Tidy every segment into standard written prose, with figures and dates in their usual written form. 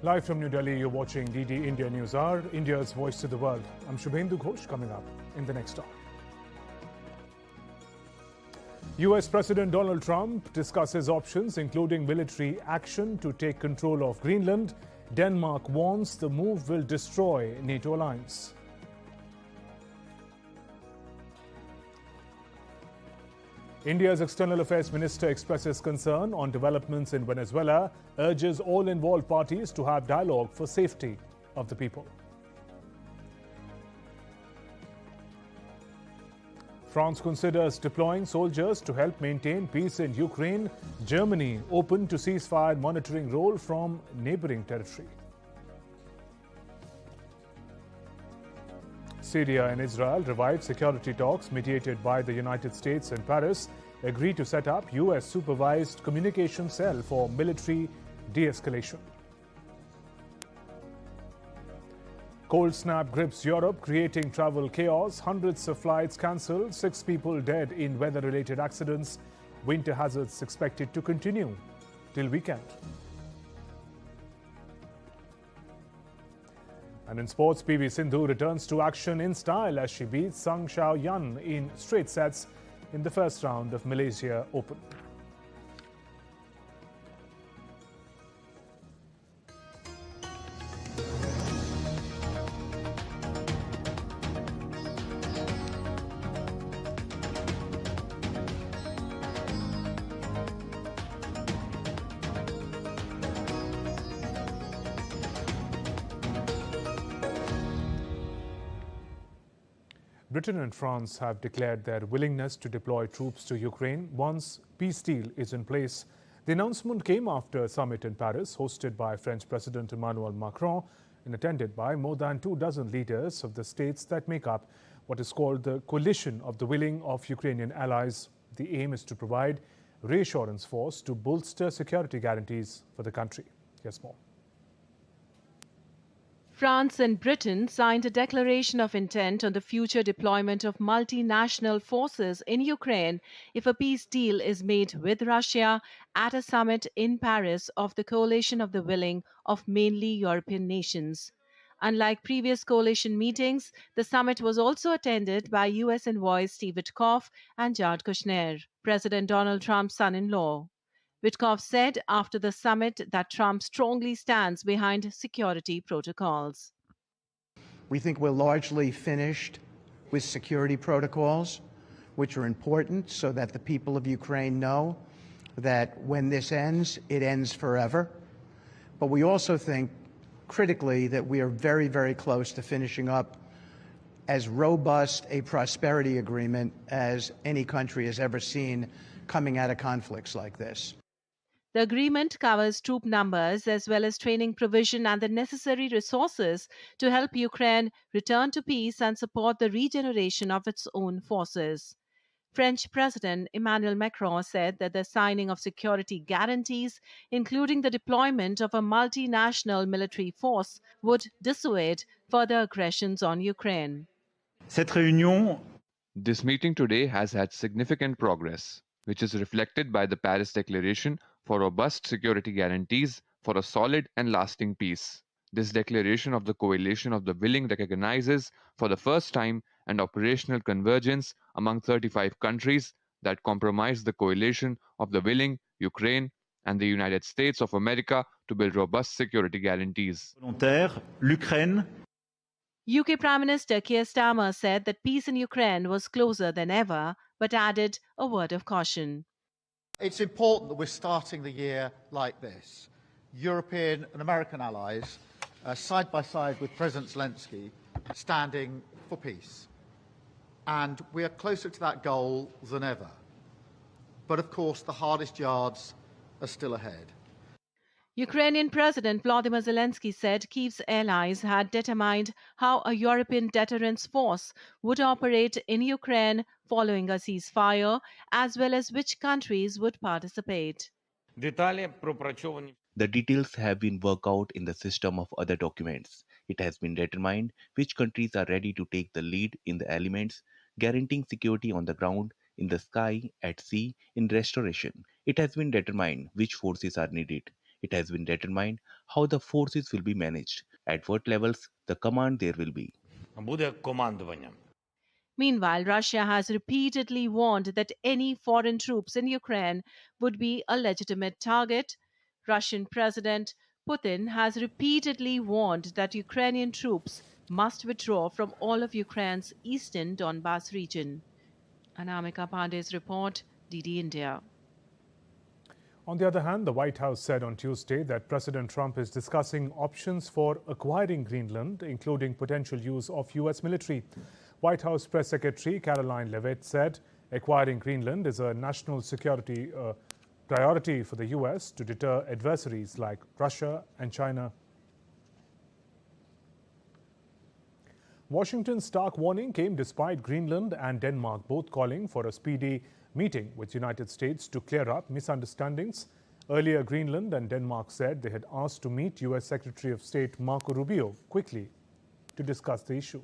Live from New Delhi, you're watching DD India News Hour, India's voice to the world. I'm Shubhendu Ghosh, coming up in the next hour. US President Donald Trump discusses options including military action to take control of Greenland. Denmark warns the move will destroy NATO alliance. India's External Affairs Minister expresses concern on developments in Venezuela, urges all involved parties to have dialogue for safety of the people. France considers deploying soldiers to help maintain peace in Ukraine. Germany open to ceasefire monitoring role from neighboring territory. Syria and Israel revive security talks mediated by the United States and Paris, agree to set up US-supervised communication cell for military de-escalation. Cold snap grips Europe, creating travel chaos. Hundreds of flights cancelled, 6 people dead in weather-related accidents. Winter hazards expected to continue till weekend. And in sports, PV Sindhu returns to action in style as she beats Sang Xiao Yan in straight sets in the first round of Malaysia Open. Britain and France have declared their willingness to deploy troops to Ukraine once peace deal is in place. The announcement came after a summit in Paris hosted by French President Emmanuel Macron and attended by more than 24 leaders of the states that make up what is called the coalition of the willing of Ukrainian allies. The aim is to provide reassurance force to bolster security guarantees for the country. Here's more. France and Britain signed a declaration of intent on the future deployment of multinational forces in Ukraine if a peace deal is made with Russia at a summit in Paris of the coalition of the willing of mainly European nations. Unlike previous coalition meetings, the summit was also attended by US envoys Steve Witkoff and Jared Kushner, President Donald Trump's son-in-law. Witkoff said after the summit that Trump strongly stands behind security protocols. We think we're largely finished with security protocols, which are important so that the people of Ukraine know that when this ends, it ends forever. But we also think, critically, that we are very, very close to finishing up as robust a prosperity agreement as any country has ever seen coming out of conflicts like this. The agreement covers troop numbers as well as training provision and the necessary resources to help Ukraine return to peace and support the regeneration of its own forces. French President Emmanuel Macron said that the signing of security guarantees, including the deployment of a multinational military force, would dissuade further aggressions on Ukraine. This meeting today has had significant progress, which is reflected by the Paris Declaration for robust security guarantees for a solid and lasting peace. This declaration of the coalition of the willing recognizes for the first time an operational convergence among 35 countries that comprise the coalition of the willing, Ukraine, and the United States of America to build robust security guarantees. UK Prime Minister Keir Starmer said that peace in Ukraine was closer than ever, but added a word of caution. It's important that we're starting the year like this. European and American allies, side by side with President Zelensky, standing for peace. And we are closer to that goal than ever. But of course, the hardest yards are still ahead. Ukrainian President Volodymyr Zelensky said Kyiv's allies had determined how a European deterrence force would operate in Ukraine following a ceasefire, as well as which countries would participate. The details have been worked out in the system of other documents. It has been determined which countries are ready to take the lead in the elements, guaranteeing security on the ground, in the sky, at sea, in restoration. It has been determined which forces are needed. It has been determined how the forces will be managed, at what levels the command there will be. Буде командування. Meanwhile, Russia has repeatedly warned that any foreign troops in Ukraine would be a legitimate target. Russian President Putin has repeatedly warned that Ukrainian troops must withdraw from all of Ukraine's eastern Donbas region. Anamika Pandey's report, DD India. On the other hand, the White House said on Tuesday that President Trump is discussing options for acquiring Greenland, including potential use of US military. White House Press Secretary Caroline Leavitt said acquiring Greenland is a national security priority for the US to deter adversaries like Russia and China. Washington's stark warning came despite Greenland and Denmark both calling for a speedy meeting with United States to clear up misunderstandings. Earlier, Greenland and Denmark said they had asked to meet US Secretary of State Marco Rubio quickly to discuss the issue.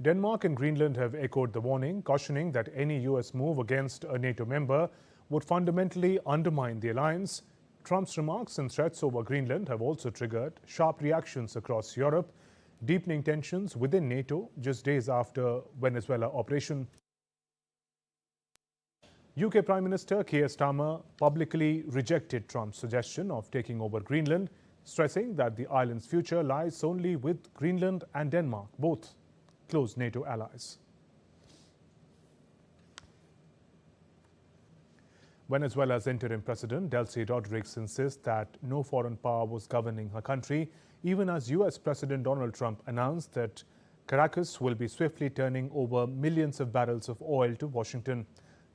Denmark and Greenland have echoed the warning, cautioning that any US move against a NATO member would fundamentally undermine the alliance. Trump's remarks and threats over Greenland have also triggered sharp reactions across Europe, deepening tensions within NATO just days after Venezuela operation. UK Prime Minister Keir Starmer publicly rejected Trump's suggestion of taking over Greenland, stressing that the island's future lies only with Greenland and Denmark, both close NATO allies. Venezuela's interim president, Delcy Rodriguez, insists that no foreign power was governing her country, even as US President Donald Trump announced that Caracas will be swiftly turning over millions of barrels of oil to Washington.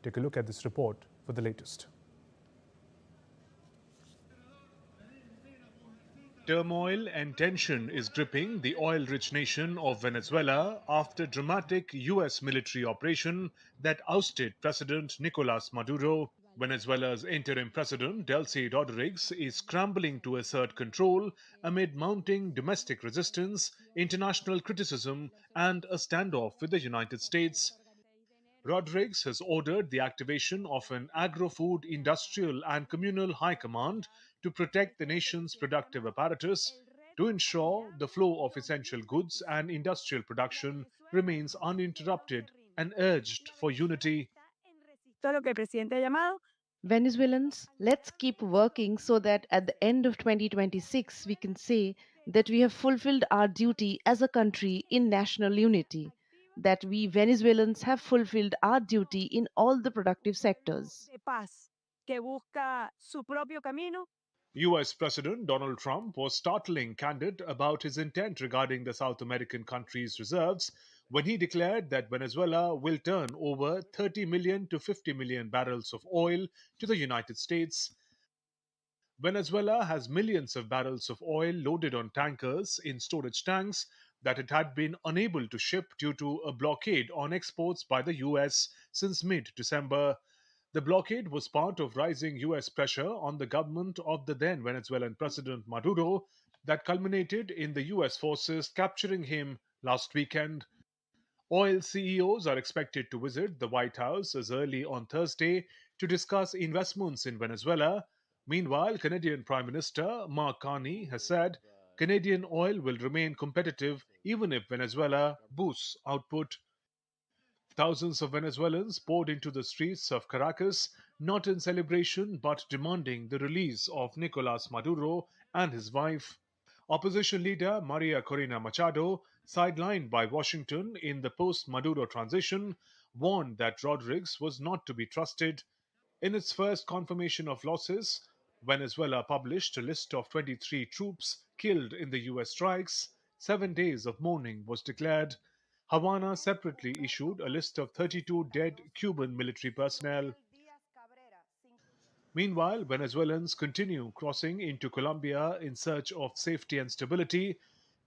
Take a look at this report for the latest. Turmoil and tension is gripping the oil-rich nation of Venezuela after dramatic US military operation that ousted President Nicolas Maduro. Venezuela's interim president, Delcy Rodriguez, is scrambling to assert control amid mounting domestic resistance, international criticism, and a standoff with the United States. Rodriguez has ordered the activation of an agro-food, industrial, and communal high command to protect the nation's productive apparatus to ensure the flow of essential goods and industrial production remains uninterrupted, and urged for unity. Venezuelans, let's keep working so that at the end of 2026 we can say that we have fulfilled our duty as a country in national unity, that we Venezuelans have fulfilled our duty in all the productive sectors. US President Donald Trump was startling candid about his intent regarding the South American country's reserves when he declared that Venezuela will turn over 30 million to 50 million barrels of oil to the United States. Venezuela has millions of barrels of oil loaded on tankers in storage tanks that it had been unable to ship due to a blockade on exports by the US since mid-December. The blockade was part of rising US pressure on the government of the then Venezuelan President Maduro that culminated in the US forces capturing him last weekend. Oil CEOs are expected to visit the White House as early on Thursday to discuss investments in Venezuela. Meanwhile, Canadian Prime Minister Mark Carney has said Canadian oil will remain competitive even if Venezuela boosts output. Thousands of Venezuelans poured into the streets of Caracas, not in celebration but demanding the release of Nicolas Maduro and his wife. Opposition leader Maria Corina Machado, sidelined by Washington in the post-Maduro transition, warned that Rodriguez was not to be trusted. In its first confirmation of losses, Venezuela published a list of 23 troops killed in the US strikes. 7 days of mourning was declared. Havana separately issued a list of 32 dead Cuban military personnel. Meanwhile, Venezuelans continue crossing into Colombia in search of safety and stability.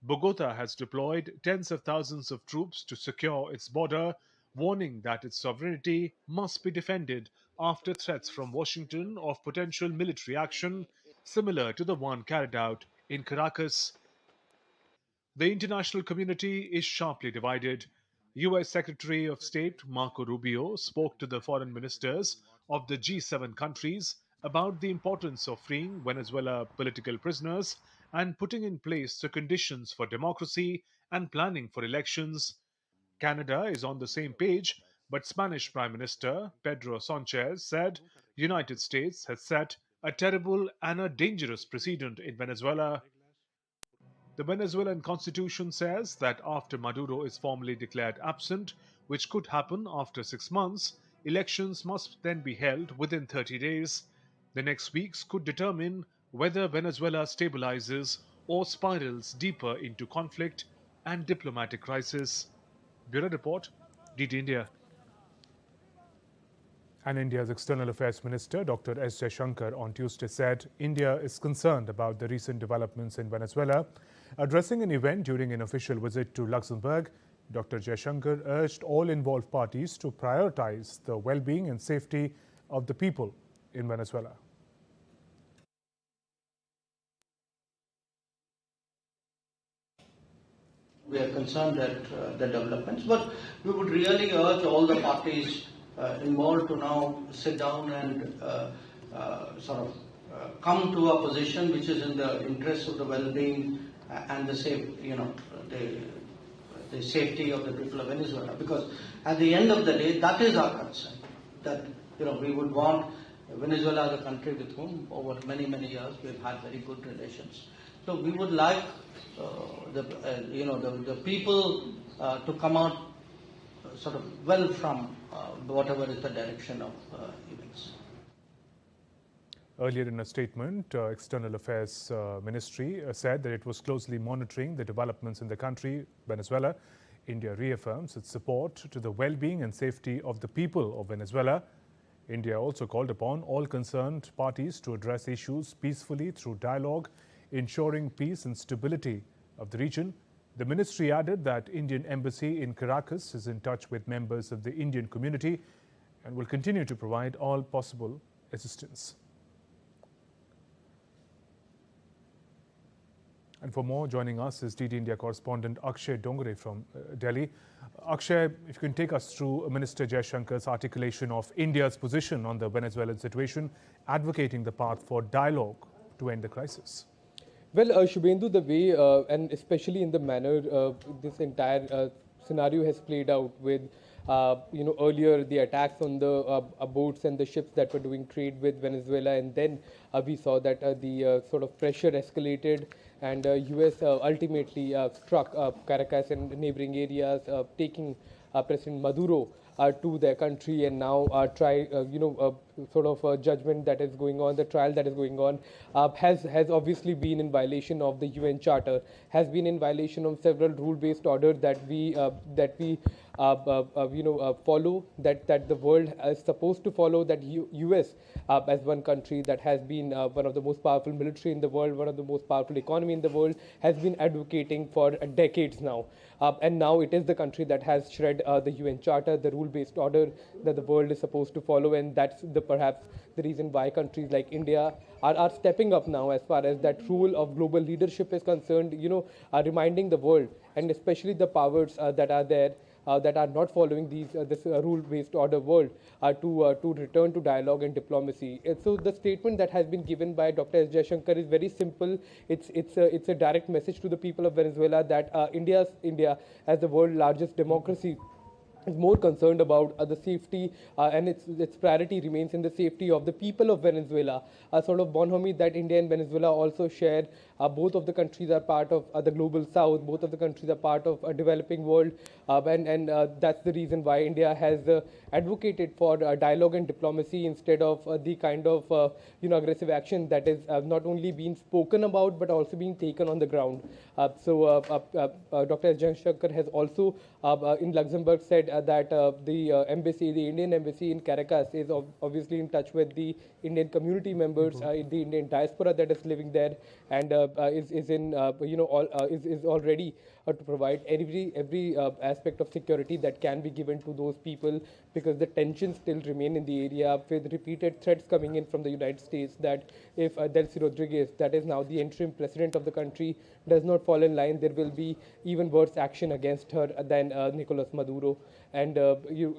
Bogota has deployed tens of thousands of troops to secure its border, warning that its sovereignty must be defended after threats from Washington of potential military action similar to the one carried out in Caracas. The international community is sharply divided. US Secretary of State Marco Rubio spoke to the foreign ministers of the G7 countries about the importance of freeing Venezuela political prisoners and putting in place the conditions for democracy and planning for elections. Canada is on the same page, but Spanish Prime Minister Pedro Sanchez said United States has set a terrible and a dangerous precedent in Venezuela. The Venezuelan constitution says that after Maduro is formally declared absent, which could happen after 6 months, elections must then be held within 30 days. The next weeks could determine whether Venezuela stabilizes or spirals deeper into conflict and diplomatic crisis. Bureau Report, DT India. And India's External Affairs Minister Dr. S. Jaishankar on Tuesday said India is concerned about the recent developments in Venezuela. Addressing an event during an official visit to Luxembourg, Dr. Jaishankar urged all involved parties to prioritize the well-being and safety of the people in Venezuela. We are concerned at the developments, but we would really urge all the parties involved to now sit down and come to a position which is in the interest of the well-being and the safety of the people of Venezuela. Because at the end of the day, that is our concern. That we would want Venezuela as a country with whom over many years we've had very good relations. So we would like the people to come out sort of well from whatever is the direction of events. Earlier in a statement, External Affairs Ministry said that it was closely monitoring the developments in the country, Venezuela. India reaffirms its support to the well-being and safety of the people of Venezuela. India also called upon all concerned parties to address issues peacefully through dialogue, ensuring peace and stability of the region. The ministry added that Indian embassy in Caracas is in touch with members of the Indian community and will continue to provide all possible assistance. And for more, joining us is DD India correspondent Akshay Dongre from Delhi. Akshay, if you can take us through Minister Jaishankar's articulation of India's position on the Venezuelan situation, advocating the path for dialogue to end the crisis. Well, Shubhendu, the way and especially in the manner this entire scenario has played out with, earlier the attacks on the boats and the ships that were doing trade with Venezuela, and then we saw that the sort of pressure escalated, and US ultimately struck Caracas and neighboring areas, taking President Maduro to their country, and now sort of a judgment that is going on, the trial that is going on, has obviously been in violation of the UN Charter, has been in violation of several rule-based orders that we follow, that the world is supposed to follow, that US as one country that has been one of the most powerful military in the world, one of the most powerful economy in the world, has been advocating for decades now. And now it is the country that has shred the UN Charter, the rule-based order that the world is supposed to follow, and that's perhaps the reason why countries like India are stepping up now as far as that rule of global leadership is concerned, are reminding the world, and especially the powers that are there, that are not following this rule-based order world, to return to dialogue and diplomacy. And so the statement that has been given by Dr. S. Jaishankar is very simple. It's a direct message to the people of Venezuela that India, as the world's largest democracy, is more concerned about the safety, and its priority remains in the safety of the people of Venezuela. Sort of bonhomie that India and Venezuela also share. Both of the countries are part of the global south. Both of the countries are part of a developing world, and that's the reason why India has advocated for dialogue and diplomacy instead of the kind of aggressive action that is not only being spoken about but also being taken on the ground. So Dr. S. Jaishankar has also in Luxembourg said that the Indian embassy in Caracas is obviously in touch with the Indian community members, the Indian diaspora that is living there, and is already to provide every aspect of security that can be given to those people, because the tensions still remain in the area, with repeated threats coming in from the United States that if Delcy Rodriguez, that is now the interim president of the country, does not fall in line, there will be even worse action against her than Nicolas Maduro. And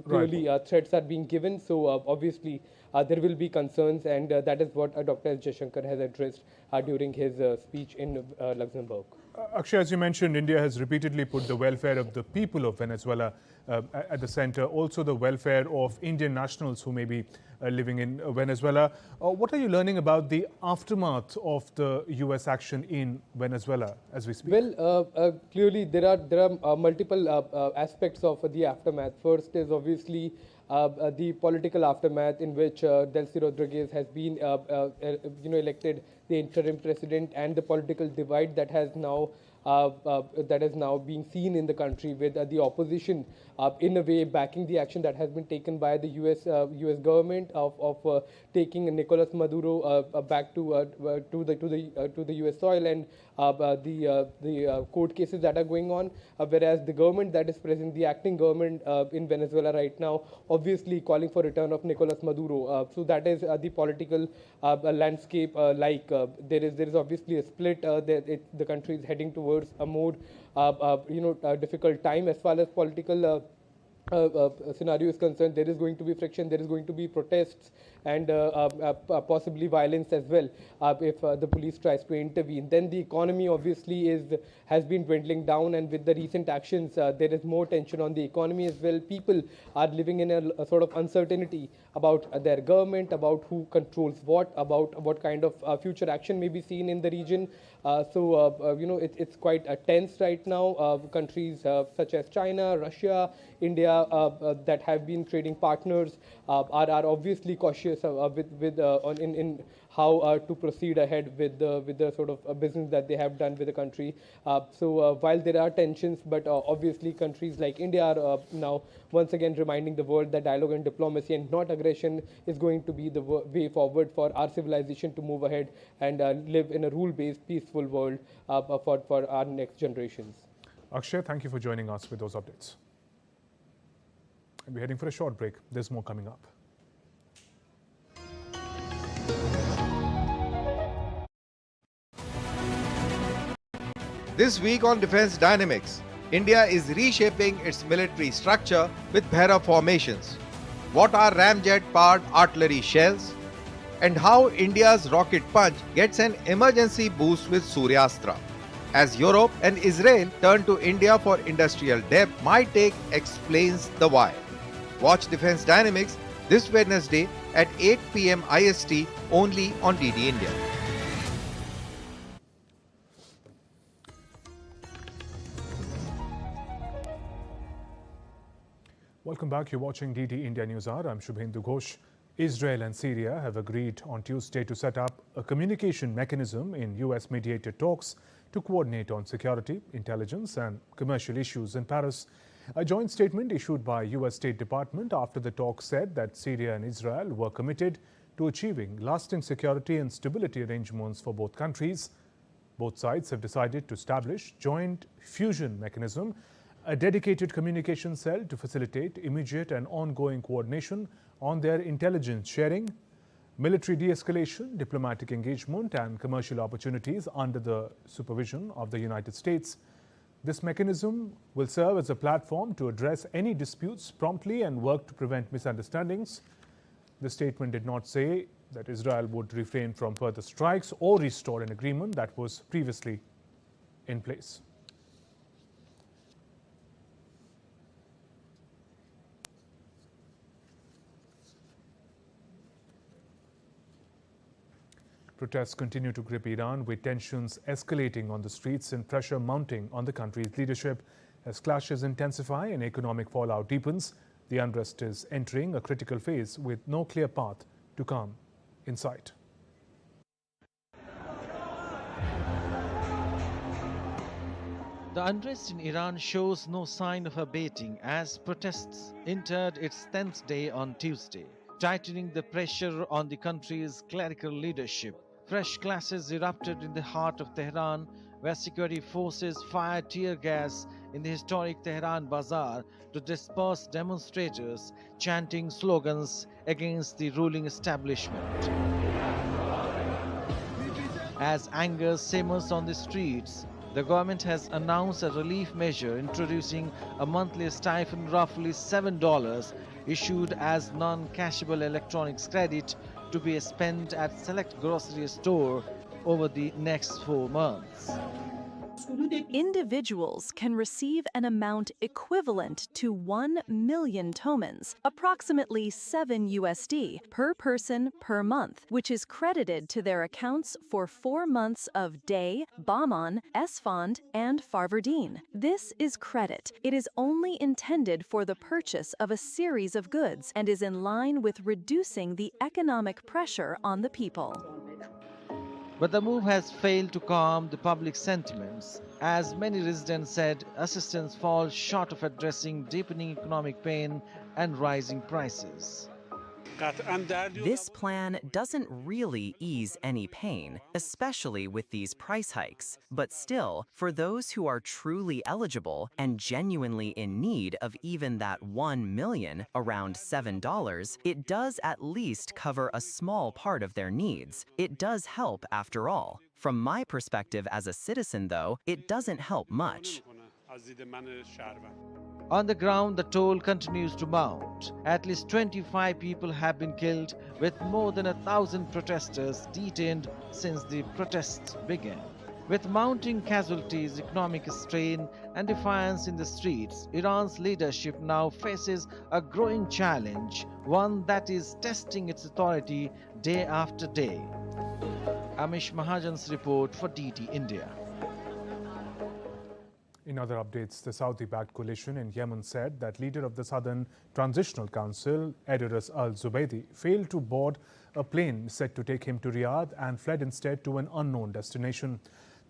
clearly threats are being given, so obviously there will be concerns, and that is what Dr. S. Jaishankar has addressed during his speech in Luxembourg. Akshay, as you mentioned, India has repeatedly put the welfare of the people of Venezuela at the center, also the welfare of Indian nationals who may be living in Venezuela. What are you learning about the aftermath of the US action in Venezuela as we speak? Well, clearly there are multiple aspects of the aftermath. First is obviously the political aftermath, in which Delcy Rodriguez has been elected the interim president, and the political divide that has now being seen in the country, with the opposition in a way backing the action that has been taken by the US government of taking Nicolas Maduro back to the US soil, and the court cases that are going on, whereas the government that is present, the acting government in Venezuela right now, obviously calling for return of Nicolas Maduro. So that is the political landscape. There is obviously a split. The country is heading towards a more difficult time as far as political scenario is concerned. There is going to be friction, there is going to be protests, and possibly violence as well if the police tries to intervene. Then the economy obviously has been dwindling down, and with the recent actions there is more tension on the economy as well. People are living in a sort of uncertainty about their government, about who controls what, about what kind of future action may be seen in the region. It's quite tense right now. Countries such as China, Russia, India, that have been trading partners are obviously cautious in how to proceed ahead with the sort of business that they have done with the country. While there are tensions, but obviously countries like India are now once again reminding the world that dialogue and diplomacy and not aggression is going to be the way forward for our civilization to move ahead and live in a rule-based, peaceful world for our next generations. Akshay, thank you for joining us with those updates. We're heading for a short break. There's more coming up. This week on Defense Dynamics, India is reshaping its military structure with Bhaira formations. What are ramjet-powered artillery shells? And how India's rocket punch gets an emergency boost with Suryastra. As Europe and Israel turn to India for industrial depth, my take explains the why. Watch Defense Dynamics this Wednesday at 8 p.m. IST only on DD India. Welcome back. You're watching DD India Newshour. I'm Shubhendu Ghosh. Israel and Syria have agreed on Tuesday to set up a communication mechanism in US-mediated talks to coordinate on security, intelligence and commercial issues in Paris. A joint statement issued by US State Department after the talks said that Syria and Israel were committed to achieving lasting security and stability arrangements for both countries. Both sides have decided to establish joint fusion mechanism, a dedicated communication cell to facilitate immediate and ongoing coordination on their intelligence sharing, military de-escalation, diplomatic engagement and commercial opportunities under the supervision of the United States. This mechanism will serve as a platform to address any disputes promptly and work to prevent misunderstandings. The statement did not say that Israel would refrain from further strikes or restore an agreement that was previously in place. Protests continue to grip Iran, with tensions escalating on the streets and pressure mounting on the country's leadership. As clashes intensify and economic fallout deepens, the unrest is entering a critical phase with no clear path to calm in sight. The unrest in Iran shows no sign of abating as protests entered its 10th day on Tuesday, tightening the pressure on the country's clerical leadership. Fresh clashes erupted in the heart of Tehran where security forces fired tear gas in the historic Tehran Bazaar to disperse demonstrators chanting slogans against the ruling establishment. As anger simmers on the streets, the government has announced a relief measure introducing a monthly stipend roughly $7 issued as non-cashable electronics credit to be spent at select grocery store over the next 4 months. Individuals can receive an amount equivalent to 1 million tomans, approximately 7 USD, per person per month, which is credited to their accounts for 4 months of Day, Bahman, Esfand, and Farvardin. This is credit. It is only intended for the purchase of a series of goods and is in line with reducing the economic pressure on the people. But the move has failed to calm the public sentiments, as many residents said assistance falls short of addressing deepening economic pain and rising prices. This plan doesn't really ease any pain, especially with these price hikes. But still, for those who are truly eligible and genuinely in need of even that 1 million, around $7, it does at least cover a small part of their needs. It does help after all. From my perspective as a citizen, though, it doesn't help much. On the ground, the toll continues to mount. At least 25 people have been killed, with more than 1,000 protesters detained since the protests began. With mounting casualties, economic strain, and defiance in the streets, Iran's leadership now faces a growing challenge, one that is testing its authority day after day. Amish Mahajan's report for DT India. In other updates, the Saudi-backed coalition in Yemen said that leader of the Southern Transitional Council, Edris al-Zubaydi, failed to board a plane set to take him to Riyadh and fled instead to an unknown destination.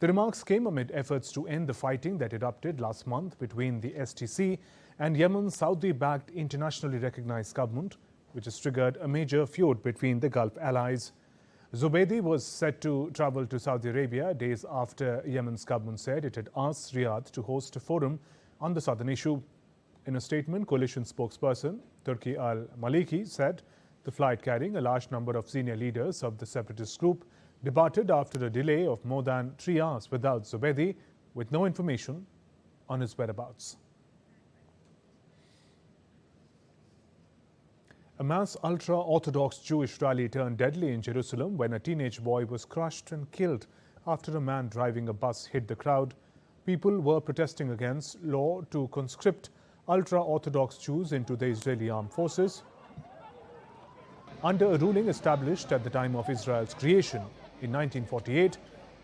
The remarks came amid efforts to end the fighting that erupted last month between the STC and Yemen's Saudi-backed internationally recognized government, which has triggered a major feud between the Gulf allies. Zubaydi was set to travel to Saudi Arabia days after Yemen's government said it had asked Riyadh to host a forum on the southern issue. In a statement, coalition spokesperson Turki al-Maliki said the flight carrying a large number of senior leaders of the separatist group departed after a delay of more than 3 hours without Zubaydi, with no information on his whereabouts. A mass ultra-Orthodox Jewish rally turned deadly in Jerusalem when a teenage boy was crushed and killed after a man driving a bus hit the crowd. People were protesting against law to conscript ultra-Orthodox Jews into the Israeli armed forces. Under a ruling established at the time of Israel's creation in 1948,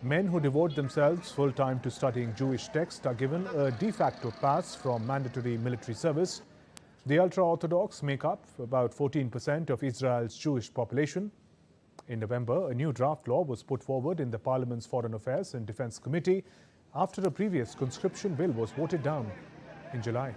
men who devote themselves full-time to studying Jewish texts are given a de facto pass from mandatory military service. The ultra-Orthodox make up about 14% of Israel's Jewish population. In November, a new draft law was put forward in the Parliament's Foreign Affairs and Defense Committee after a previous conscription bill was voted down in July.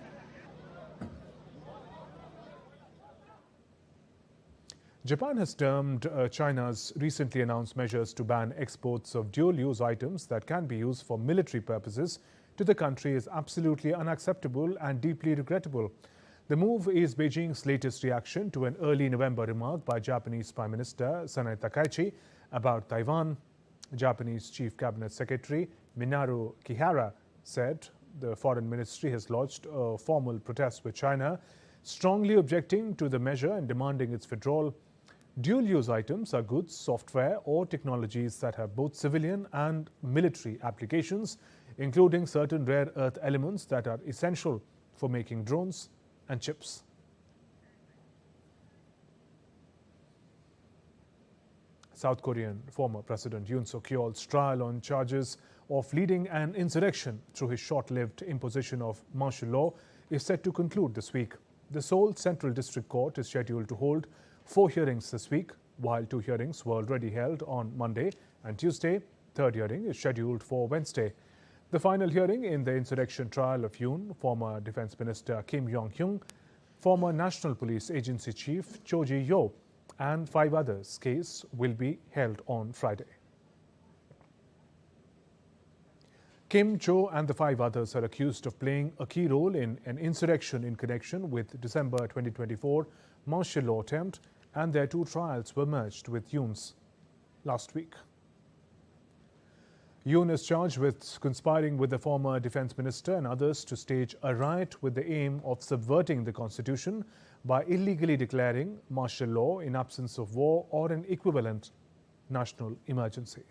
Japan has termed China's recently announced measures to ban exports of dual-use items that can be used for military purposes to the country as absolutely unacceptable and deeply regrettable. The move is Beijing's latest reaction to an early November remark by Japanese Prime Minister Sanae Takaichi about Taiwan. Japanese Chief Cabinet Secretary Minoru Kihara said the Foreign Ministry has lodged a formal protest with China, strongly objecting to the measure and demanding its withdrawal. Dual-use items are goods, software, or technologies that have both civilian and military applications, including certain rare earth elements that are essential for making drones and chips. South Korean former President Yoon Suk-yeol's trial on charges of leading an insurrection through his short-lived imposition of martial law is set to conclude this week. The Seoul Central District Court is scheduled to hold 4 hearings this week, while 2 hearings were already held on Monday and Tuesday. Third hearing is scheduled for Wednesday. The final hearing in the insurrection trial of Yoon, former Defense Minister Kim Yong-hyun, former National Police Agency Chief Cho Ji-yo, and 5 others' case will be held on Friday. Kim, Cho and the 5 others are accused of playing a key role in an insurrection in connection with December 2024 martial law attempt, and their 2 trials were merged with Yoon's last week. Yoon is charged with conspiring with the former defense minister and others to stage a riot with the aim of subverting the constitution by illegally declaring martial law in absence of war or an equivalent national emergency.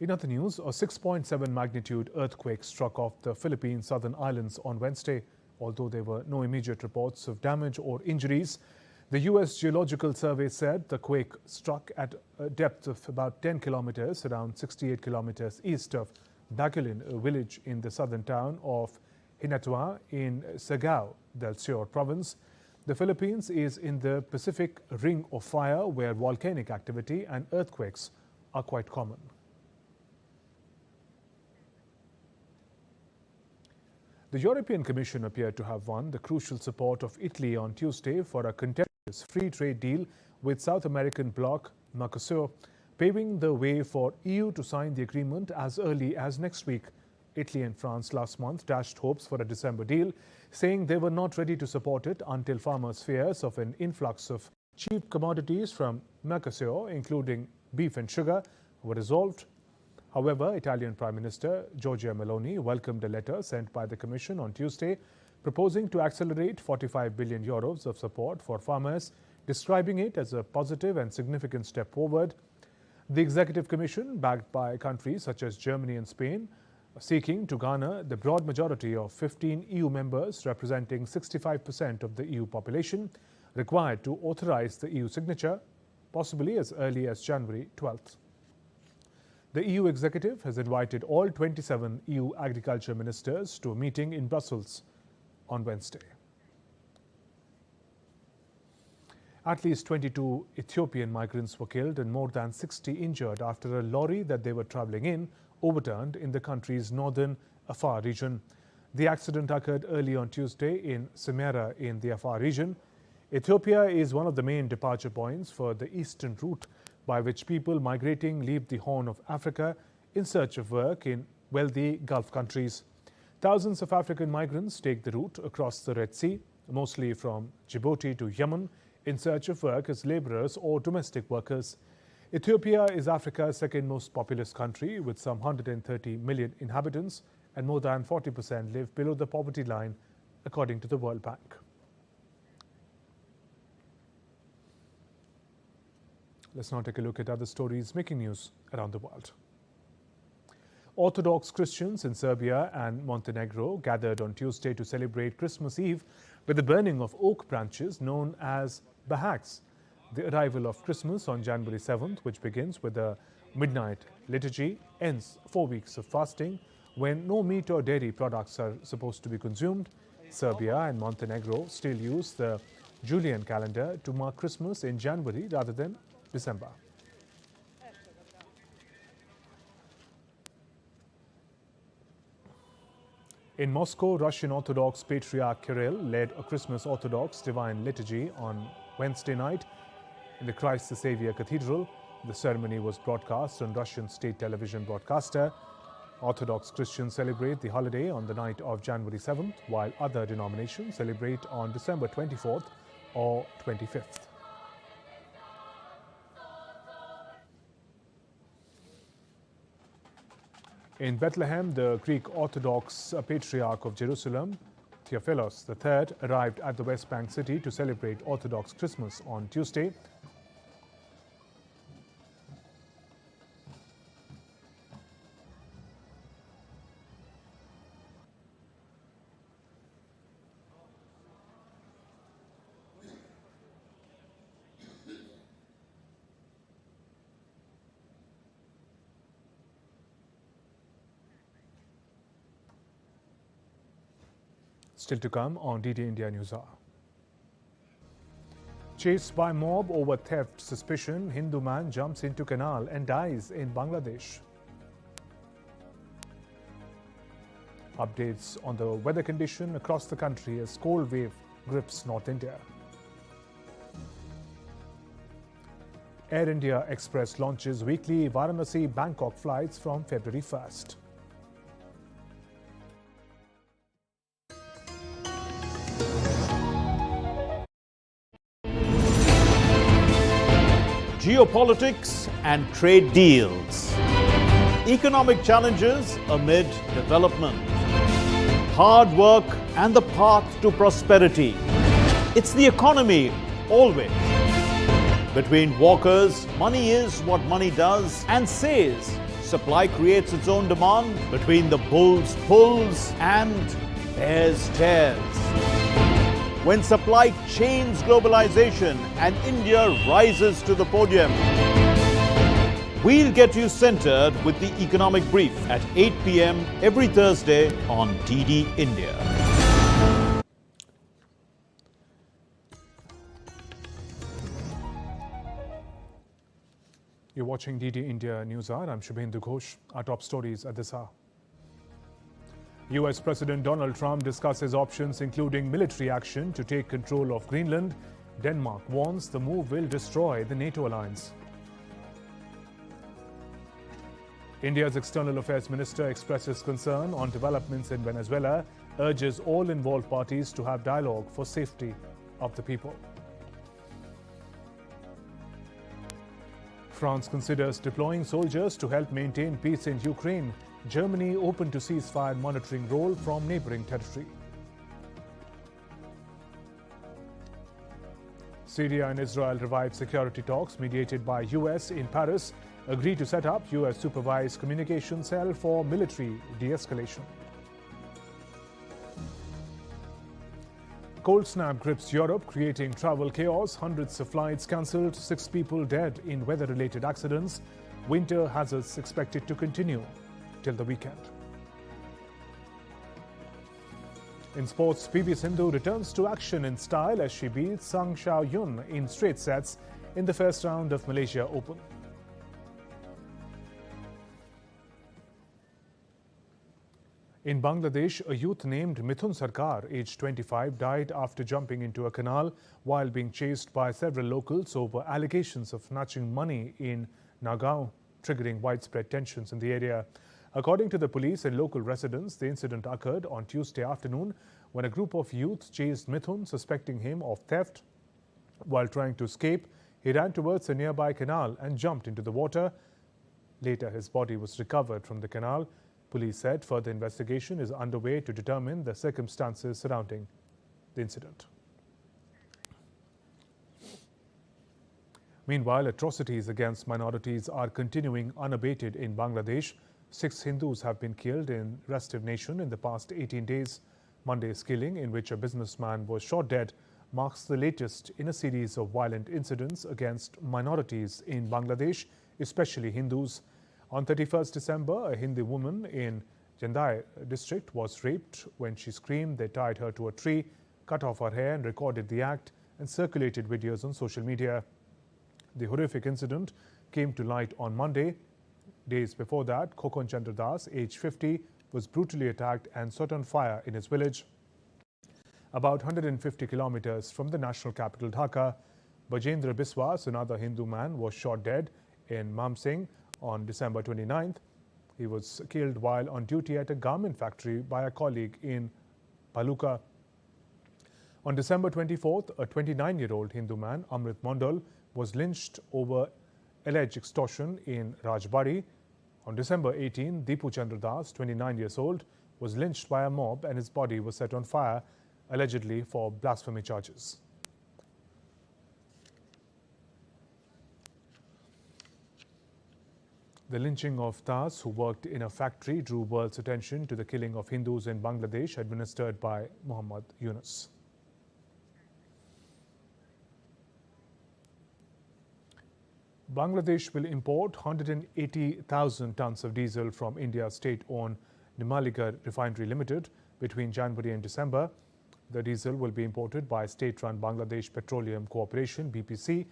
In other news, a 6.7 magnitude earthquake struck off the Philippine southern islands on Wednesday. Although there were no immediate reports of damage or injuries, the U.S. Geological Survey said the quake struck at a depth of about 10 kilometers, around 68 kilometers east of Baguilin, a village in the southern town of Hinatua in Sagao del Sur province. The Philippines is in the Pacific Ring of Fire, where volcanic activity and earthquakes are quite common. The European Commission appeared to have won the crucial support of Italy on Tuesday for a contentious free trade deal with South American bloc Mercosur, paving the way for EU to sign the agreement as early as next week. Italy and France last month dashed hopes for a December deal, saying they were not ready to support it until farmers' fears of an influx of cheap commodities from Mercosur, including beef and sugar, were resolved. However, Italian Prime Minister Giorgia Meloni welcomed a letter sent by the Commission on Tuesday proposing to accelerate 45 billion euros of support for farmers, describing it as a positive and significant step forward. The Executive Commission, backed by countries such as Germany and Spain, seeking to garner the broad majority of 15 EU members representing 65% of the EU population, required to authorize the EU signature, possibly as early as January 12th. The EU executive has invited all 27 EU agriculture ministers to a meeting in Brussels on Wednesday. At least 22 Ethiopian migrants were killed and more than 60 injured after a lorry that they were traveling in overturned in the country's northern Afar region. The accident occurred early on Tuesday in Semera in the Afar region. Ethiopia is one of the main departure points for the eastern route by which people migrating leave the Horn of Africa in search of work in wealthy Gulf countries. Thousands of African migrants take the route across the Red Sea, mostly from Djibouti to Yemen, in search of work as laborers or domestic workers. Ethiopia is Africa's second most populous country with some 130 million inhabitants, and more than 40% live below the poverty line, according to the World Bank. Let's now take a look at other stories making news around the world. Orthodox Christians in Serbia and Montenegro gathered on Tuesday to celebrate Christmas Eve with the burning of oak branches known as bahaks. The arrival of Christmas on January 7th, which begins with a midnight liturgy, ends 4 weeks of fasting when no meat or dairy products are supposed to be consumed. Serbia and Montenegro still use the Julian calendar to mark Christmas in January rather than December. In Moscow, Russian Orthodox Patriarch Kirill led a Christmas Orthodox Divine Liturgy on Wednesday night in the Christ the Savior Cathedral. The ceremony was broadcast on Russian state television broadcaster. Orthodox Christians celebrate the holiday on the night of January 7th, while other denominations celebrate on December 24th or 25th. In Bethlehem, the Greek Orthodox Patriarch of Jerusalem, Theophilos III, arrived at the West Bank city to celebrate Orthodox Christmas on Tuesday. Still to come on DD India Newshour. Chased by mob over theft suspicion, Hindu man jumps into canal and dies in Bangladesh. Updates on the weather condition across the country as cold wave grips North India. Air India Express launches weekly Varanasi-Bangkok flights from February 1st. Geopolitics and trade deals. Economic challenges amid development. Hard work and the path to prosperity. It's the economy always. Between walkers, money is what money does and says. Supply creates its own demand. Between the bulls pulls and bears tears. When supply chains globalization and India rises to the podium. We'll get you centered with the Economic Brief at 8 p.m. every Thursday on DD India. You're watching DD India Newshour. I'm Shubhendu Ghosh. Our top stories at this hour. US President Donald Trump discusses options including military action to take control of Greenland. Denmark warns the move will destroy the NATO alliance. India's External Affairs Minister expresses concern on developments in Venezuela, urges all involved parties to have dialogue for safety of the people. France considers deploying soldiers to help maintain peace in Ukraine. Germany open to ceasefire monitoring role from neighboring territory. Syria and Israel revive security talks mediated by US in Paris, agree to set up US supervised communication cell for military de-escalation. Cold snap grips Europe, creating travel chaos. Hundreds of flights cancelled, 6 people dead in weather-related accidents. Winter hazards expected to continue till the weekend. In sports, PV Sindhu returns to action in style as she beats Sang Xiao Yun in straight sets in the first round of Malaysia Open. In Bangladesh, a youth named Mithun Sarkar, aged 25, died after jumping into a canal while being chased by several locals over allegations of snatching money in Nagaon, triggering widespread tensions in the area. According to the police and local residents, the incident occurred on Tuesday afternoon when a group of youth chased Mithun, suspecting him of theft. While trying to escape, he ran towards a nearby canal and jumped into the water. Later, his body was recovered from the canal. Police said further investigation is underway to determine the circumstances surrounding the incident. Meanwhile, atrocities against minorities are continuing unabated in Bangladesh. 6 Hindus have been killed in restive nation in the past 18 days. Monday's killing, in which a businessman was shot dead, marks the latest in a series of violent incidents against minorities in Bangladesh, especially Hindus. On 31st December, a Hindu woman in Jandai district was raped. When she screamed, they tied her to a tree, cut off her hair and recorded the act and circulated videos on social media. The horrific incident came to light on Monday. Days before that, Khokon Chandra Das, aged 50, was brutally attacked and set on fire in his village. About 150 kilometers from the national capital Dhaka, Bajendra Biswas, another Hindu man, was shot dead in Mamsing on December 29th. He was killed while on duty at a garment factory by a colleague in Paluka. On December 24th, a 29-year-old Hindu man, Amrit Mondal, was lynched over alleged extortion in Rajbari. On December 18, Deepu Chandra Das, 29 years old, was lynched by a mob and his body was set on fire, allegedly for blasphemy charges. The lynching of Das, who worked in a factory, drew world's attention to the killing of Hindus in Bangladesh administered by Muhammad Yunus. Bangladesh will import 180,000 tons of diesel from India's state-owned Numaligarh Refinery Limited between January and December. The diesel will be imported by state-run Bangladesh Petroleum Corporation (BPC),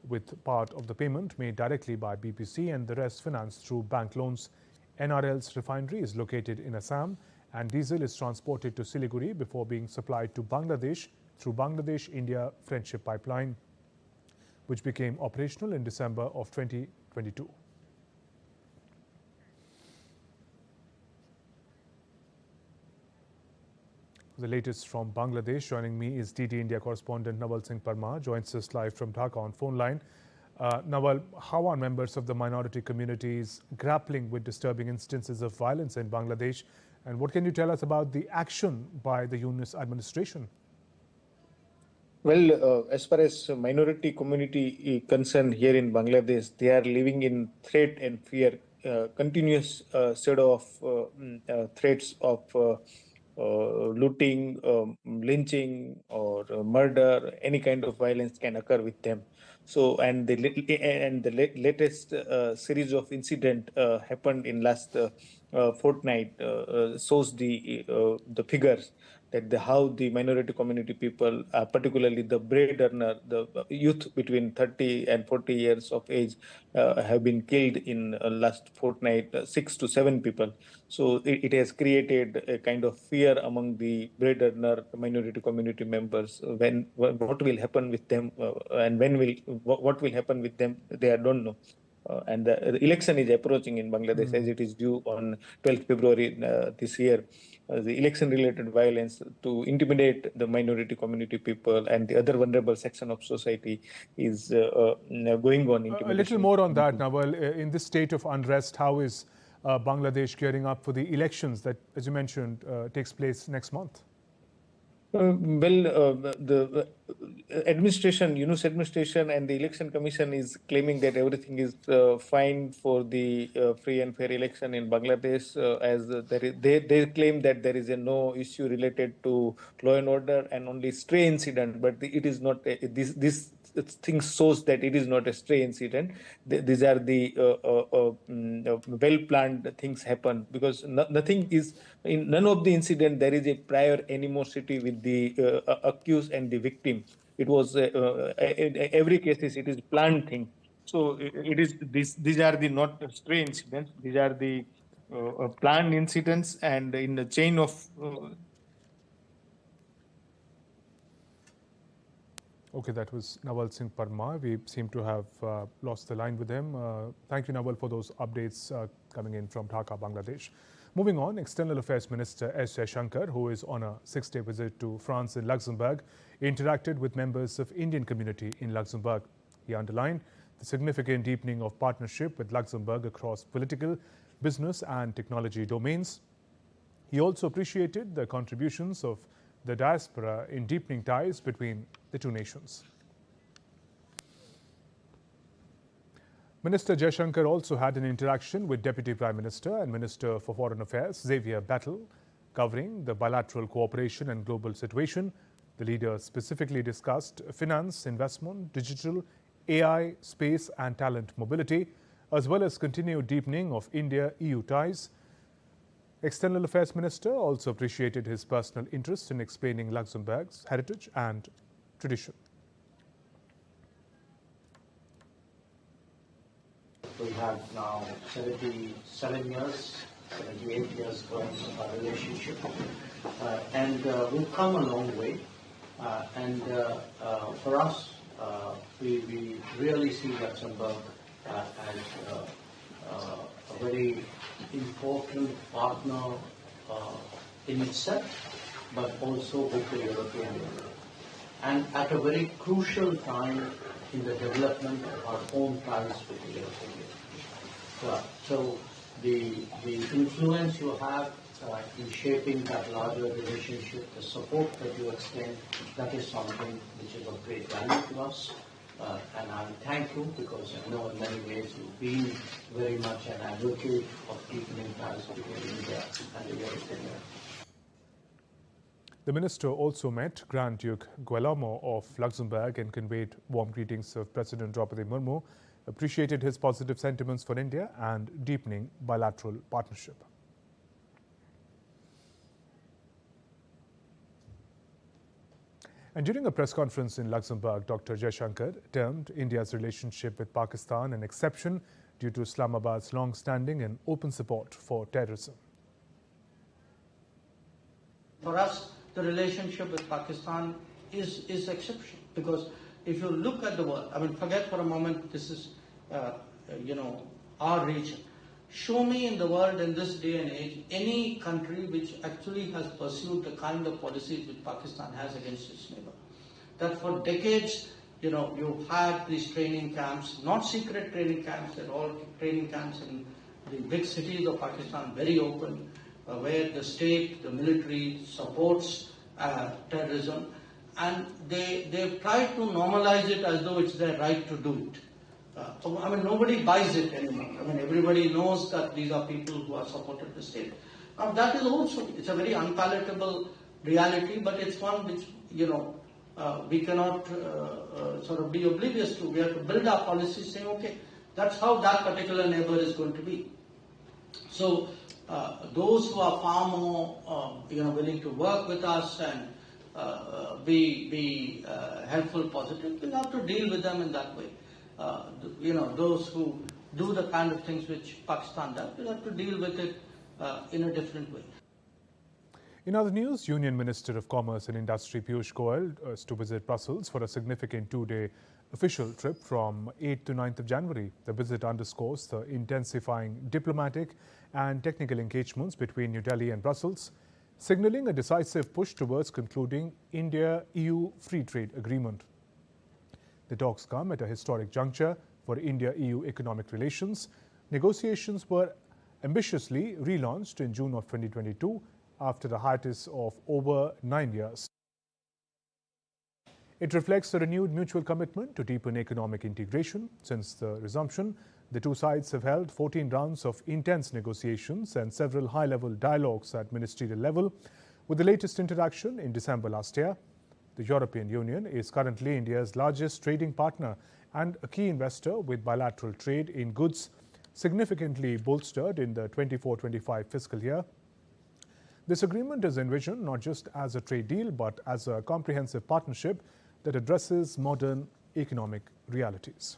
with part of the payment made directly by BPC and the rest financed through bank loans. NRL's refinery is located in Assam, and diesel is transported to Siliguri before being supplied to Bangladesh through Bangladesh-India Friendship Pipeline. which became operational in December of 2022. The latest from Bangladesh. Joining me is DD India correspondent Nawal Singh Parmar, joins us live from Dhaka on phone line. Nawal, how are members of the minority communities grappling with disturbing instances of violence in Bangladesh? And what can you tell us about the action by the Yunus administration? Well, as far as minority community is concerned here in Bangladesh, they are living in threat and fear, continuous set of threats of looting, lynching, or murder. Any kind of violence can occur with them. So, and the latest series of incident happened in last fortnight shows the figures that how the minority community people, particularly the braid earner, the youth between 30 and 40 years of age, have been killed in last fortnight, 6 to 7 people. So it has created a kind of fear among the braid earner minority community members. What will happen with them, and what will happen with them, they don't know. And the election is approaching in Bangladesh as it is due on 12th February this year. The election-related violence to intimidate the minority community people and the other vulnerable section of society is going on. A little more on that, Nawal. In this state of unrest, how is Bangladesh gearing up for the elections that, as you mentioned, takes place next month? The administration, Yunus administration and the election commission is claiming that everything is fine for the free and fair election in Bangladesh, as they claim that there is no issue related to law and order and only stray incident, but it is not. This thing shows that it is not a stray incident. These are the well-planned things happen, because nothing is, in none of the incident there is a prior animosity with the accused and the victim. It was every case it is planned thing. So it is these are the not stray incidents. These are the planned incidents, and in the chain of. Okay, that was Nawal Singh Parmar. We seem to have lost the line with him. Thank you, Nawal, for those updates coming in from Dhaka, Bangladesh. Moving on, External Affairs Minister S. Jaishankar, who is on a 6-day visit to France and Luxembourg, interacted with members of Indian community in Luxembourg. He underlined the significant deepening of partnership with Luxembourg across political, business and technology domains. He also appreciated the contributions of the diaspora in deepening ties between the two nations. Minister Jaishankar also had an interaction with Deputy Prime Minister and Minister for Foreign Affairs Xavier Bettel, covering the bilateral cooperation and global situation. The leaders specifically discussed finance, investment, digital, AI, space and talent mobility, as well as continued deepening of India-EU ties. External Affairs Minister also appreciated his personal interest in explaining Luxembourg's heritage and tradition. We have now 78 years going of our relationship, and we've come a long way. For us, we really see Luxembourg as a very important partner in itself, but also with the European Union. And at a very crucial time in the development of our own ties with the European Union. So the influence you have in shaping that larger relationship, the support that you extend, that is something which is of great value to us. And I thank you, because I know in many ways you've been very much an advocate of deepening ties between India and the European Union. The minister also met Grand Duke Guillermo of Luxembourg and conveyed warm greetings of President Draupadi Murmu, appreciated his positive sentiments for India and deepening bilateral partnership. And during a press conference in Luxembourg, Dr. Jaishankar termed India's relationship with Pakistan an exception due to Islamabad's long-standing and open support for terrorism. For us, the relationship with Pakistan is exceptional, because if you look at the world, I mean, forget for a moment this is, our region. Show me in the world in this day and age any country which actually has pursued the kind of policies which Pakistan has against its neighbor. That for decades, you've had these training camps, not secret training camps at all, training camps in the big cities of Pakistan, very open, where the state, the military supports terrorism, and they've tried to normalize it as though it's their right to do it. Nobody buys it anymore. Everybody knows that these are people who have supported the state. Now, that is also, it's a very unpalatable reality, but it's one which, we cannot sort of be oblivious to. We have to build our policies saying, okay, that's how that particular neighbor is going to be. So, those who are far more, willing to work with us and be helpful, positive, we'll have to deal with them in that way. Those who do the kind of things which Pakistan does, we'll have to deal with it in a different way. In other news, Union Minister of Commerce and Industry Piyush Goyal is to visit Brussels for a significant two-day official trip from 8th to 9th of January. The visit underscores the intensifying diplomatic and technical engagements between New Delhi and Brussels, signalling a decisive push towards concluding India-EU free trade agreement. The talks come at a historic juncture for India-EU economic relations. Negotiations were ambitiously relaunched in June of 2022 after a hiatus of over 9 years. It reflects a renewed mutual commitment to deepen economic integration. Since the resumption, the two sides have held 14 rounds of intense negotiations and several high-level dialogues at ministerial level, with the latest interaction in December last year. The European Union is currently India's largest trading partner and a key investor, with bilateral trade in goods significantly bolstered in the 24-25 fiscal year. This agreement is envisioned not just as a trade deal, but as a comprehensive partnership that addresses modern economic realities.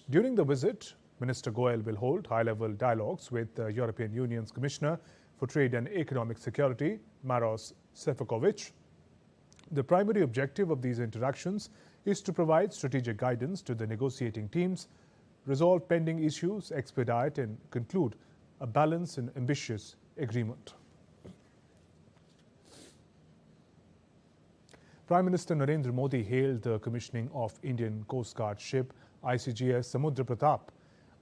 During the visit, Minister Goyal will hold high-level dialogues with the European Union's Commissioner for Trade and Economic Security, Maros Sefcovic. The primary objective of these interactions is to provide strategic guidance to the negotiating teams, resolve pending issues, expedite and conclude a balanced and ambitious agreement. Prime Minister Narendra Modi hailed the commissioning of Indian Coast Guard ship ICGS Samudra Pratap.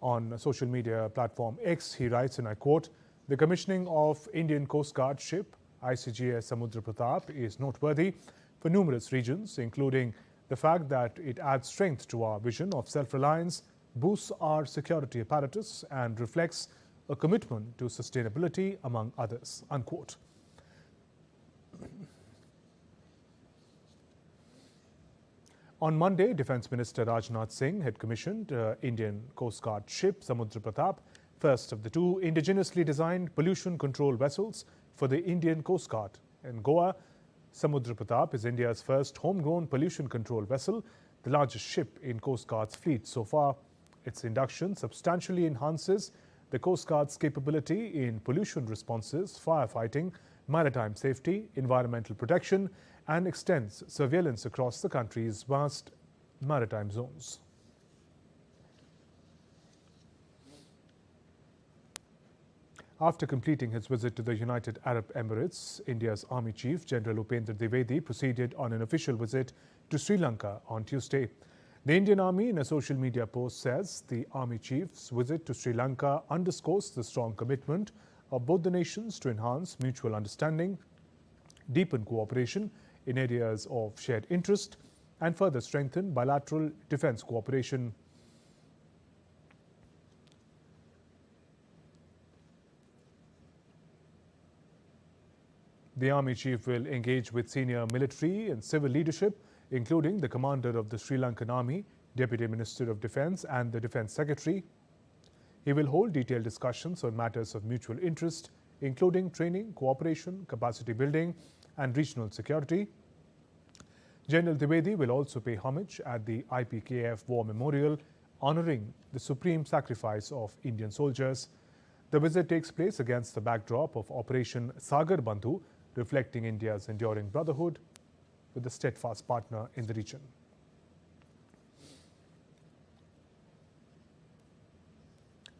On social media platform X, he writes, and I quote, "The commissioning of Indian Coast Guard ship ICGS Samudra Pratap is noteworthy for numerous reasons, including the fact that it adds strength to our vision of self-reliance, boosts our security apparatus, and reflects a commitment to sustainability, among others," unquote. On Monday, Defence Minister Rajnath Singh had commissioned Indian Coast Guard ship Samudra Pratap, first of the two indigenously designed pollution control vessels for the Indian Coast Guard. In Goa, Samudra Pratap is India's first homegrown pollution control vessel, the largest ship in Coast Guard's fleet so far. Its induction substantially enhances the Coast Guard's capability in pollution responses, firefighting, maritime safety, environmental protection, and extends surveillance across the country's vast maritime zones. After completing his visit to the United Arab Emirates, India's Army Chief General Upendra Dwivedi proceeded on an official visit to Sri Lanka on Tuesday. The Indian Army, in a social media post, says the Army Chief's visit to Sri Lanka underscores the strong commitment of both the nations to enhance mutual understanding, deepen cooperation in areas of shared interest, and further strengthen bilateral defence cooperation. The Army Chief will engage with senior military and civil leadership, including the Commander of the Sri Lankan Army, Deputy Minister of Defence and the Defence Secretary. He will hold detailed discussions on matters of mutual interest, including training, cooperation, capacity building and regional security. General Dwivedi will also pay homage at the IPKF War Memorial, honouring the supreme sacrifice of Indian soldiers. The visit takes place against the backdrop of Operation Sagar Bandhu, reflecting India's enduring brotherhood with a steadfast partner in the region.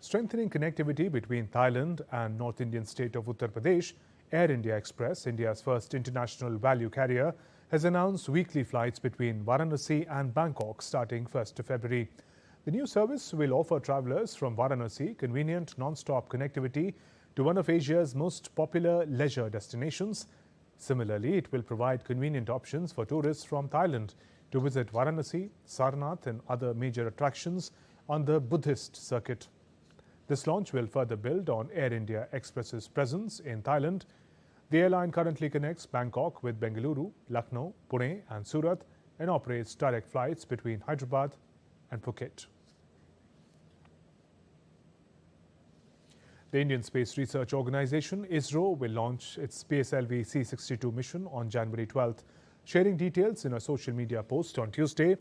Strengthening connectivity between Thailand and North Indian state of Uttar Pradesh, Air India Express, India's first international value carrier, has announced weekly flights between Varanasi and Bangkok starting 1st of February. The new service will offer travellers from Varanasi convenient non-stop connectivity to one of Asia's most popular leisure destinations. Similarly, it will provide convenient options for tourists from Thailand to visit Varanasi, Sarnath and other major attractions on the Buddhist circuit. This launch will further build on Air India Express's presence in Thailand. The airline currently connects Bangkok with Bengaluru, Lucknow, Pune and Surat and operates direct flights between Hyderabad and Phuket. The Indian Space Research Organisation, ISRO, will launch its PSLV C-62 mission on January 12th. Sharing details in a social media post on Tuesday,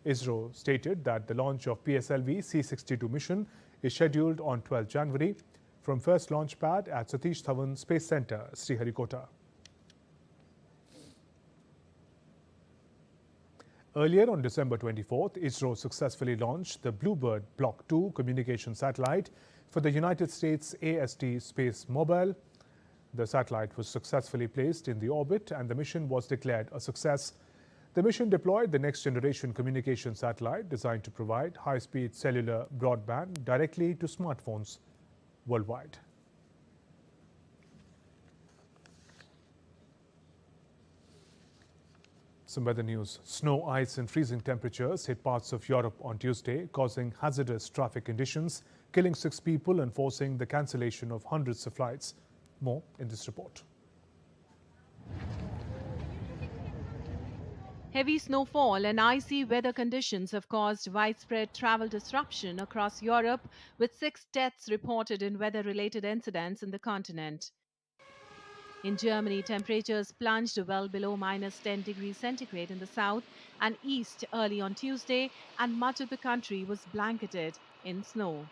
ISRO stated that the launch of PSLV C-62 mission is scheduled on 12 January from first launch pad at Satish Dhawan Space Centre, Sriharikota. Earlier on December 24th, ISRO successfully launched the Bluebird Block 2 communication satellite for the United States AST Space Mobile. The satellite was successfully placed in the orbit and the mission was declared a success. The mission deployed the next-generation communication satellite designed to provide high-speed cellular broadband directly to smartphones worldwide. Some weather news. Snow, ice and freezing temperatures hit parts of Europe on Tuesday, causing hazardous traffic conditions, killing 6 people and forcing the cancellation of hundreds of flights. More in this report. Heavy snowfall and icy weather conditions have caused widespread travel disruption across Europe, with 6 deaths reported in weather-related incidents in the continent. In Germany, temperatures plunged well below -10 degrees centigrade in the south and east early on Tuesday, and much of the country was blanketed in snow.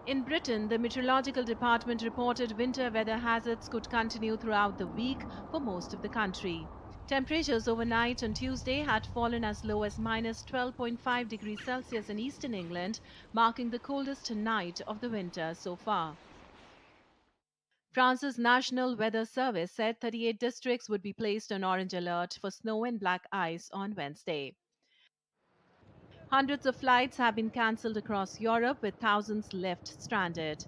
In Britain, the Meteorological Department reported winter weather hazards could continue throughout the week for most of the country. Temperatures overnight on Tuesday had fallen as low as -12.5 degrees Celsius in eastern England, marking the coldest night of the winter so far. France's National Weather Service said 38 districts would be placed on orange alert for snow and black ice on Wednesday. Hundreds of flights have been cancelled across Europe, with thousands left stranded.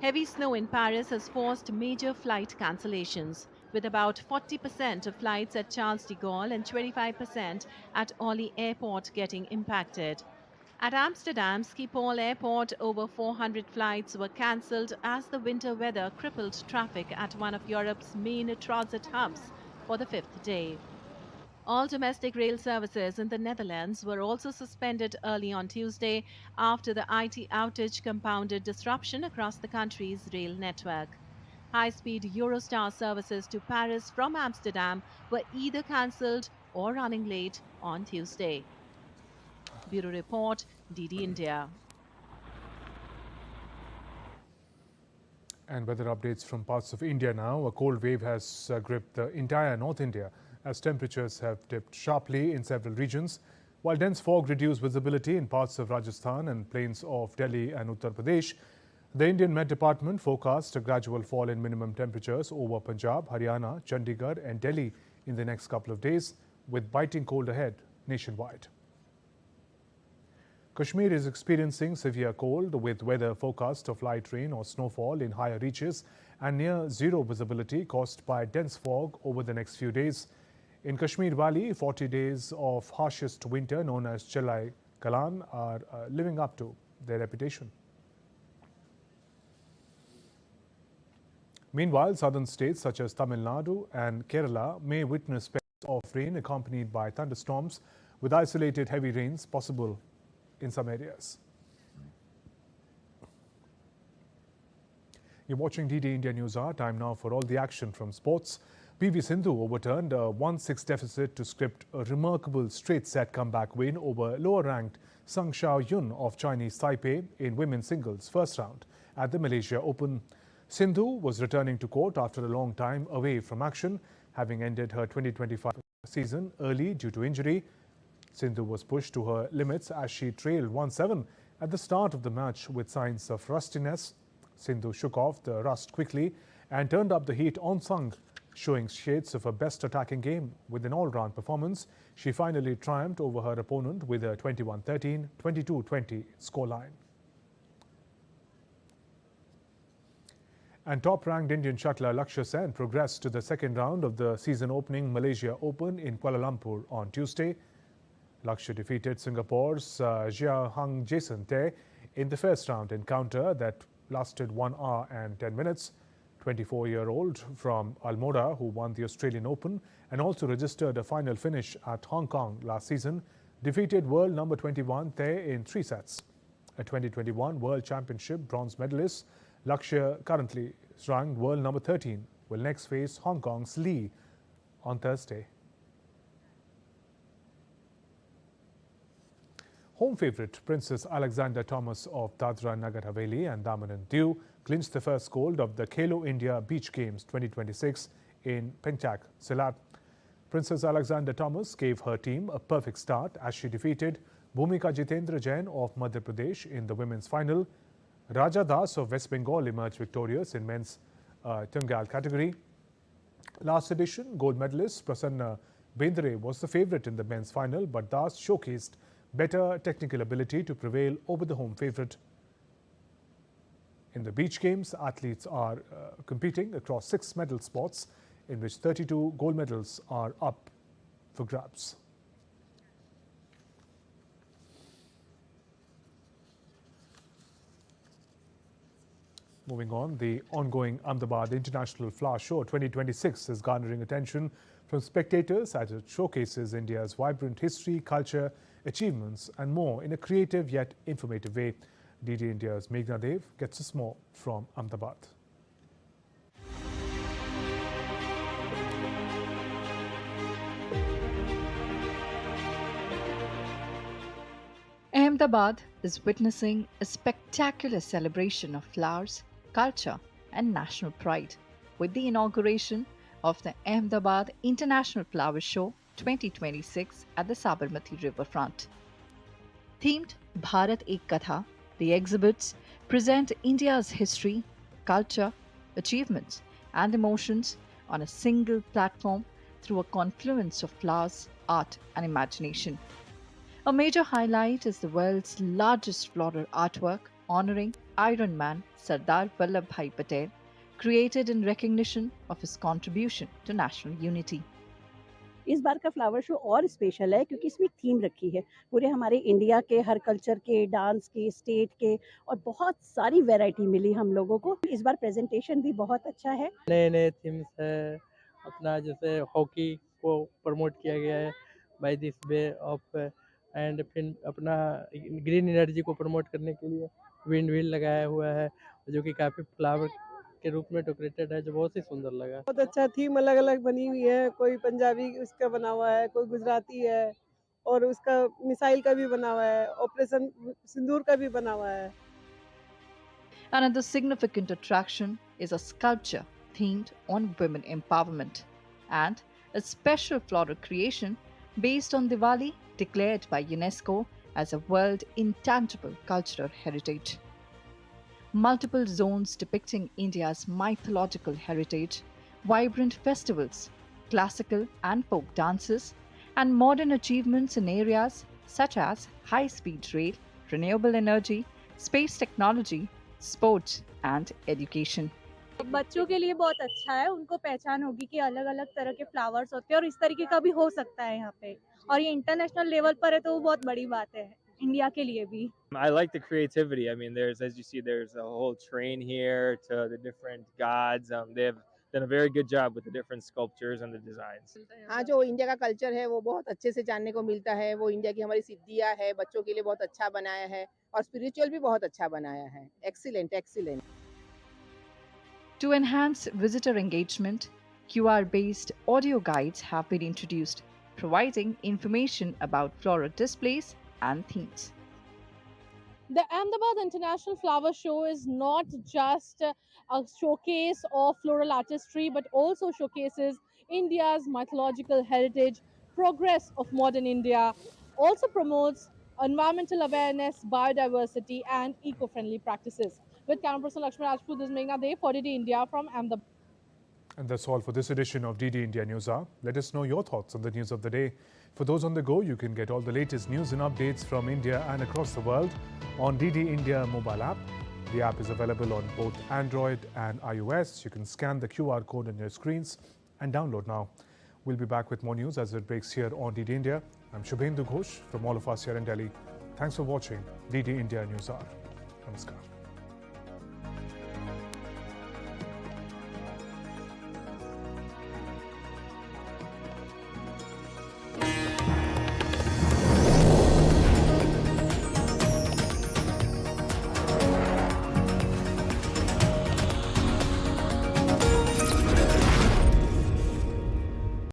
Heavy snow in Paris has forced major flight cancellations, with about 40% of flights at Charles de Gaulle and 25% at Orly Airport getting impacted. At Amsterdam Schiphol Airport, over 400 flights were cancelled as the winter weather crippled traffic at one of Europe's main transit hubs for the 5th day. All domestic rail services in the Netherlands were also suspended early on Tuesday after the IT outage compounded disruption across the country's rail network. High-speed Eurostar services to Paris from Amsterdam were either cancelled or running late on Tuesday. Bureau Report, DD India. And weather updates from parts of India now. A cold wave has gripped the entire North India as temperatures have dipped sharply in several regions, while dense fog reduced visibility in parts of Rajasthan and plains of Delhi and Uttar Pradesh. The Indian Met Department forecast a gradual fall in minimum temperatures over Punjab, Haryana, Chandigarh and Delhi in the next couple of days, with biting cold ahead nationwide. Kashmir is experiencing severe cold, with weather forecast of light rain or snowfall in higher reaches and near zero visibility caused by dense fog over the next few days. In Kashmir Valley, 40 days of harshest winter known as Chalai Kalan are living up to their reputation. Meanwhile, southern states such as Tamil Nadu and Kerala may witness spells of rain accompanied by thunderstorms, with isolated heavy rains possible in some areas. You're watching DD India News Hour. Time now for all the action from sports. PV Sindhu overturned a 1-6 deficit to script a remarkable straight-set comeback win over lower-ranked Sung Shao Yun of Chinese Taipei in women's singles first round at the Malaysia Open. Sindhu was returning to court after a long time away from action, having ended her 2025 season early due to injury. Sindhu was pushed to her limits as she trailed 1-7 at the start of the match with signs of rustiness. Sindhu shook off the rust quickly and turned up the heat unsung, showing shades of her best attacking game. With an all-round performance, she finally triumphed over her opponent with a 21-13, 22-20 scoreline. And top-ranked Indian shuttler Lakshya Sen progressed to the second round of the season-opening Malaysia Open in Kuala Lumpur on Tuesday. Lakshya defeated Singapore's Jia Hang Jason Tae in the first round encounter that lasted 1 hour and 10 minutes. 24-year-old from Almora, who won the Australian Open and also registered a final finish at Hong Kong last season, defeated world number 21 Tae in 3 sets. A 2021 World Championship bronze medalist, Lakshya, currently ranked world number 13, will next face Hong Kong's Lee on Thursday. Home favourite Princess Alexandra Thomas of Dadra Nagar Haveli and Daman and Diu clinched the first gold of the Khelo India Beach Games 2026 in Penchak, Silat. Princess Alexandra Thomas gave her team a perfect start as she defeated Bhumika Jitendra Jain of Madhya Pradesh in the women's final. Raja Das of West Bengal emerged victorious in men's Tungal category. Last edition, gold medalist Prasanna Bendre was the favourite in the men's final, but Das showcased better technical ability to prevail over the home favourite. In the beach games, athletes are competing across 6 medal spots, in which 32 gold medals are up for grabs. Moving on, the ongoing Ahmedabad International Flower Show 2026 is garnering attention from spectators as it showcases India's vibrant history, culture, achievements and more in a creative yet informative way. DD India's Meghna Dev gets us more from Ahmedabad. Ahmedabad is witnessing a spectacular celebration of flowers, culture and national pride with the inauguration of the Ahmedabad International Flower Show 2026 at the Sabarmati riverfront. Themed Bharat Ek Katha, the exhibits present India's history, culture, achievements and emotions on a single platform through a confluence of flowers, art and imagination. A major highlight is the world's largest floral artwork honoring Iron Man Sardar Vallabhbhai Patel, created in recognition of his contribution to national unity. इस बार का flower show और special है क्योंकि इसमें theme रखी है पूरे हमारे इंडिया के हर कल्चर के, डांस के, स्टेट के और बहुत सारी वैरायटी मिली हम लोगों को। इस बार प्रेजेंटेशन भी बहुत अच्छा है। नए-नए थीम्स है, अपना जैसे हॉकी को प्रमोट किया गया है by this way of and फिर अपना ग्रीन एनर्जी को प्रमोट करने के लिए विंड व्हील लगाया हुआ है जो कि काफ़ी फ्लावर के रूप में डेकोरेटेड है जो बहुत ही सुंदर लगा। बहुत अच्छा थीम अलग-अलग बनी हुई है, कोई पंजाबी उसका बना हुआ है, कोई गुजराती है और उसका मिसाइल का भी बना हुआ है, ऑपरेशन सिंदूर का भी बना हुआ है। Another significant attraction is a sculpture themed on women empowerment and a special floral creation based on Diwali declared by UNESCO as a World Intangible Cultural Heritage. Multiple zones depicting India's mythological heritage, vibrant festivals, classical and folk dances, and modern achievements in areas such as high-speed rail, renewable energy, space technology, sports and education. बच्चों के लिए बहुत अच्छा है, उनको पहचान होगी कि अलग-अलग तरह के फ्लावर्स होते हैं और इस तरीके का भी हो सकता है यहाँ पे और ये इंटरनेशनल लेवल पर है तो वो बहुत बड़ी बात है इंडिया के लिए भी। I like the creativity. I mean, as you see, there's a whole train here to the different gods. They have done a very good job with the different sculptures and the designs. हाँ, जो India का culture है वो बहुत अच्छे से जानने को मिलता है, वो इंडिया की हमारी सिद्धियाँ है, बच्चों के लिए बहुत अच्छा बनाया है और स्पिरिचुअल भी बहुत अच्छा बनाया है। Excellent, excellent. To enhance visitor engagement, QR-based audio guides have been introduced, providing information about floral displays and themes. The Ahmedabad International Flower Show is not just a showcase of floral artistry, but also showcases India's mythological heritage, progress of modern India, also promotes environmental awareness, biodiversity, and eco-friendly practices. With camera person Lakshmi Rajput, this is Meghna Dev for DD India from Ahmedabad. And that's all for this edition of DD India Newshour. Let us know your thoughts on the news of the day. For those on the go, you can get all the latest news and updates from India and across the world on DD India mobile app. The app is available on both Android and iOS. You can scan the QR code on your screens and download now. We'll be back with more news as it breaks here on DD India. I'm Shubhendu Ghosh from all of us here in Delhi. Thanks for watching DD India Newshour. Namaskar.